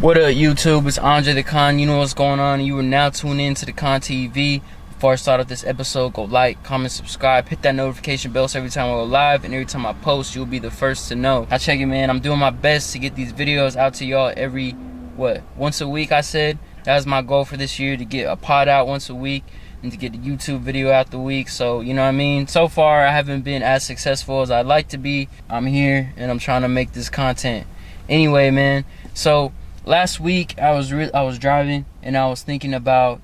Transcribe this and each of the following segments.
What up, YouTube? It's Andre the Khan. You know what's going on. You are now tuned in to the Khan TV. Before I start off this episode, go like, comment, subscribe, hit that notification bell so every time I go live and every time I post, you'll be the first to know. I check it, man. I'm doing my best to get these videos out to y'all every, once a week, I said. That was my goal for this year, to get a pod out once a week and to get a YouTube video out the week. So, you know what I mean? So far, I haven't been as successful as I'd like to be. I'm here and I'm trying to make this content. Anyway, man, so last week I was driving and I was thinking about,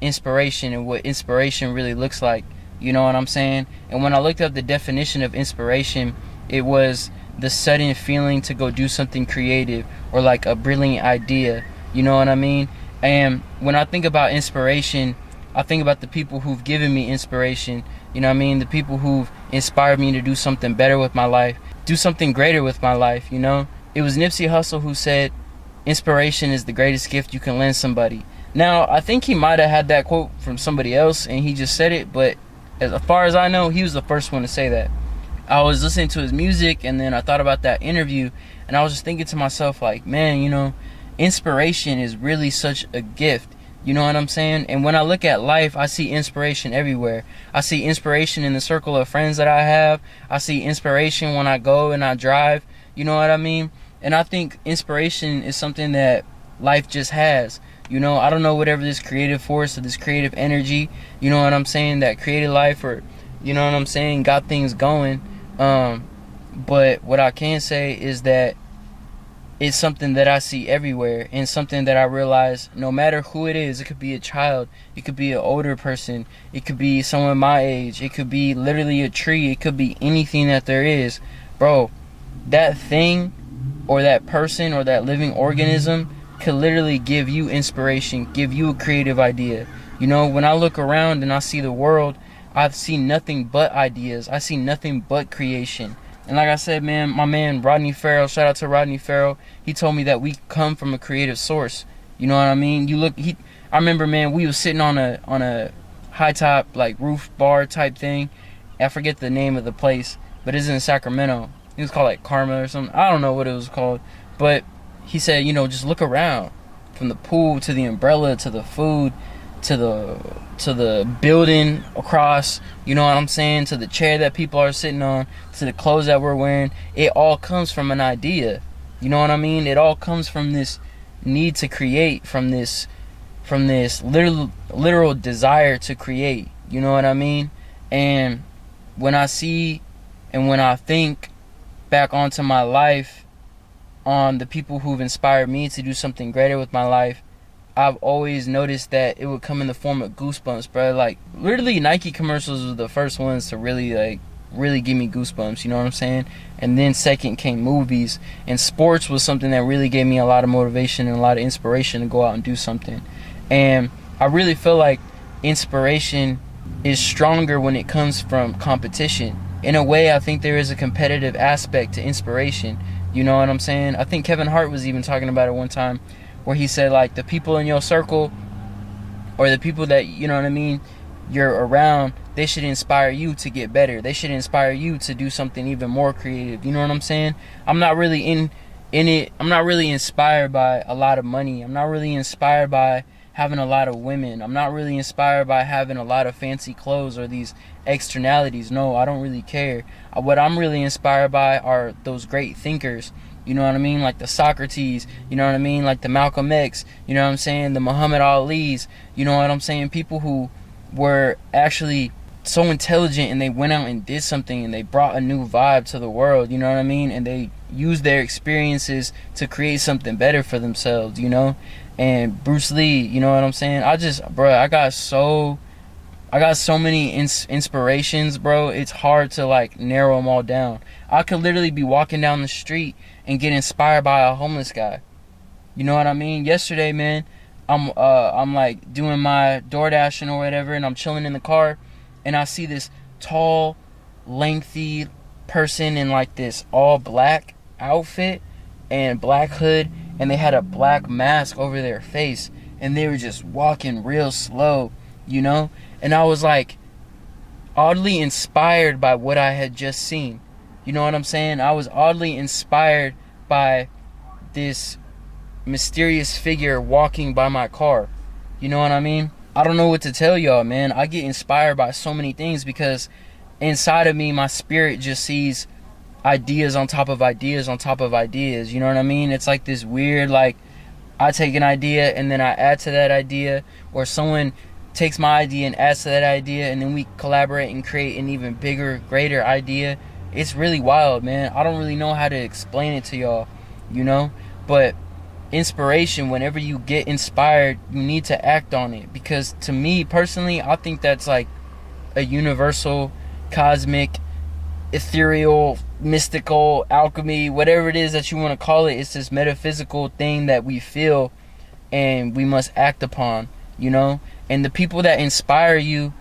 inspiration and what inspiration really looks like. You know what I'm saying? And when I looked up the definition of inspiration, it was the sudden feeling to go do something creative or like a brilliant idea. You know what I mean? And when I think about inspiration, I think about the people who've given me inspiration. You know what I mean? The people who've inspired me to do something better with my life, do something greater with my life, you know? It was Nipsey Hussle who said, "Inspiration is the greatest gift you can lend somebody." Now, I think he might have had that quote from somebody else and he just said it, but as far as I know, he was the first one to say that. I was listening to his music and then I thought about that interview and I was just thinking to myself, like, man, inspiration is really such a gift. You know what I'm saying? And when I look at life, I see inspiration everywhere. I see inspiration in the circle of friends that I have. I see inspiration when I go and I drive. You know what I mean? And I think inspiration is something that life just has. I don't know, whatever this creative force or this creative energy, you know what I'm saying, that created life, or, you know what I'm saying, got things going. But what I can say is that it's something that I see everywhere, and something that I realize no matter who it is, it could be a child, it could be an older person, it could be someone my age, it could be literally a tree, it could be anything that there is. Bro, that thing or that person or that living organism could literally give you inspiration, give you a creative idea. When I look around and I see the world, I see nothing but ideas. I see nothing but creation. And like I said, man, my man Rodney Farrell, shout out to Rodney Farrell, he told me that we come from a creative source. You know what I mean? I remember, man, we was sitting on a high top, like, roof bar type thing. I forget the name of the place, but it's in Sacramento. It was called like Karma or something. I don't know what it was called. But he said, just look around. From the pool to the umbrella to the food to the building across, you know what I'm saying, to the chair that people are sitting on, to the clothes that we're wearing. It all comes from an idea. You know what I mean? It all comes from this need to create, from this literal desire to create. You know what I mean? And when I see and when I think back onto my life, on the people who've inspired me to do something greater with my life, I've always noticed that it would come in the form of goosebumps, bro. Like, literally, Nike commercials were the first ones to really give me goosebumps, you know what I'm saying? And then second came movies, and sports was something that really gave me a lot of motivation and a lot of inspiration to go out and do something. And I really feel like inspiration is stronger when it comes from competition. In a way, I think there is a competitive aspect to inspiration. You know what I'm saying? I think Kevin Hart was even talking about it one time, where he said, like, the people in your circle or the people that, you know what I mean, you're around, they should inspire you to get better. They should inspire you to do something even more creative. You know what I'm saying? I'm not really in it. I'm not really inspired by a lot of money. I'm not really inspired by having a lot of women. I'm not really inspired by having a lot of fancy clothes or these externalities. No, I don't really care. What I'm really inspired by are those great thinkers. You know what I mean? Like the Socrates, you know what I mean? Like the Malcolm X, you know what I'm saying? The Muhammad Ali's, you know what I'm saying? People who were actually so intelligent and they went out and did something and they brought a new vibe to the world, you know what I mean? And they used their experiences to create something better for themselves, And Bruce Lee, you know what I'm saying? I got so many inspirations, bro. It's hard to, like, narrow them all down. I could literally be walking down the street and get inspired by a homeless guy. You know what I mean? Yesterday, man, I'm like doing my DoorDashing or whatever, and I'm chilling in the car, and I see this tall, lengthy person in like this all black outfit and black hood, and they had a black mask over their face, and they were just walking real slow, and I was like oddly inspired by what I had just seen. You know what I'm saying? I was oddly inspired by this mysterious figure walking by my car. You know what I mean? I don't know what to tell y'all, man. I get inspired by so many things because inside of me, my spirit just sees ideas on top of ideas on top of ideas. You know what I mean? It's like this weird, like, I take an idea and then I add to that idea, or someone takes my idea and adds to that idea, and then we collaborate and create an even bigger, greater idea. It's really wild, man. I don't really know how to explain it to y'all, you know? But inspiration, whenever you get inspired, you need to act on it, because to me personally, I think that's like a universal, cosmic, ethereal, mystical, alchemy, whatever it is that you want to call it. It's this metaphysical thing that we feel and we must act upon, you know? And the people that inspire you,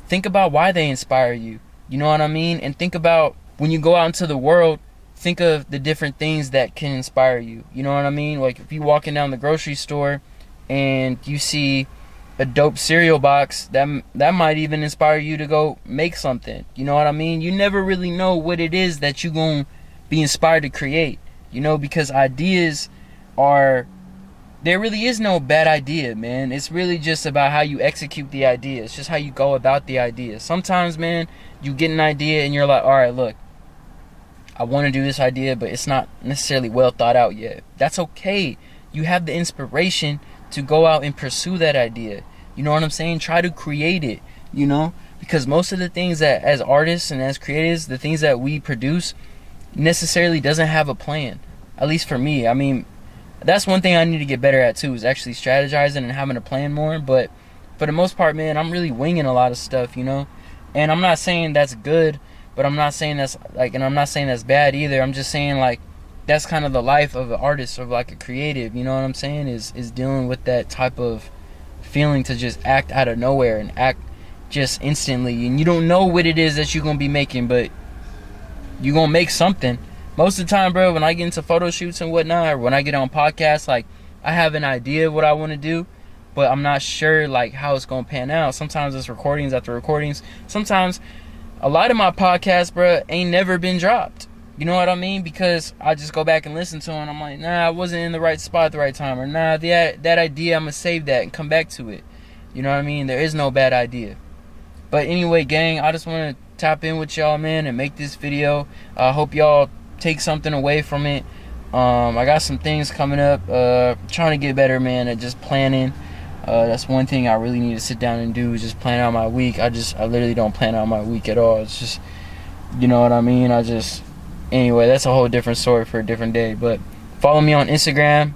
think about why they inspire you, you know what I mean? And think about when you go out into the world, think of the different things that can inspire you, you know what I mean? Like if you're walking down the grocery store and you see a dope cereal box, that might even inspire you to go make something, you know what I mean? You never really know what it is that you're going to be inspired to create, you know, because ideas are, there really is no bad idea, man. It's really just about how you execute the idea. It's just how you go about the idea. Sometimes, man, you get an idea and you're like, all right, look, I want to do this idea, but it's not necessarily well thought out yet. That's okay. You have the inspiration to go out and pursue that idea. You know what I'm saying? Try to create it, you know? Because most of the things that, as artists and as creatives, the things that we produce necessarily doesn't have a plan. At least for me. I mean, that's one thing I need to get better at too, is actually strategizing and having a plan more. But for the most part, man, I'm really winging a lot of stuff, you know? And I'm not saying that's good, but I'm not saying that's like, and I'm not saying that's bad either. I'm just saying, like, that's kind of the life of an artist, or like a creative, you know what I'm saying? Is dealing with that type of feeling to just act out of nowhere and act just instantly. And you don't know what it is that you're going to be making, but you're going to make something. Most of the time, bro, when I get into photo shoots and whatnot, or when I get on podcasts, like, I have an idea of what I want to do, but I'm not sure, like, how it's going to pan out. Sometimes it's recordings after recordings. Sometimes a lot of my podcasts, bro, ain't never been dropped. You know what I mean? Because I just go back and listen to it and I'm like, nah, I wasn't in the right spot at the right time. Or nah, that idea, I'm going to save that and come back to it. You know what I mean? There is no bad idea. But anyway, gang, I just want to tap in with y'all, man, and make this video. I hope y'all take something away from it. I got some things coming up. Trying to get better, man, at just planning. That's one thing I really need to sit down and do, is just plan out my week. I literally don't plan out my week at all. It's just, you know what I mean? Anyway, that's a whole different story for a different day. But follow me on Instagram.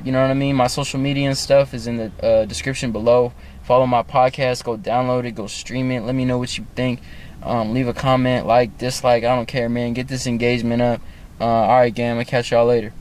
You know what I mean? My social media and stuff is in the description below. Follow my podcast. Go download it. Go stream it. Let me know what you think. Leave a comment, like, dislike. I don't care, man. Get this engagement up. Alright, gang. I'm going to catch y'all later.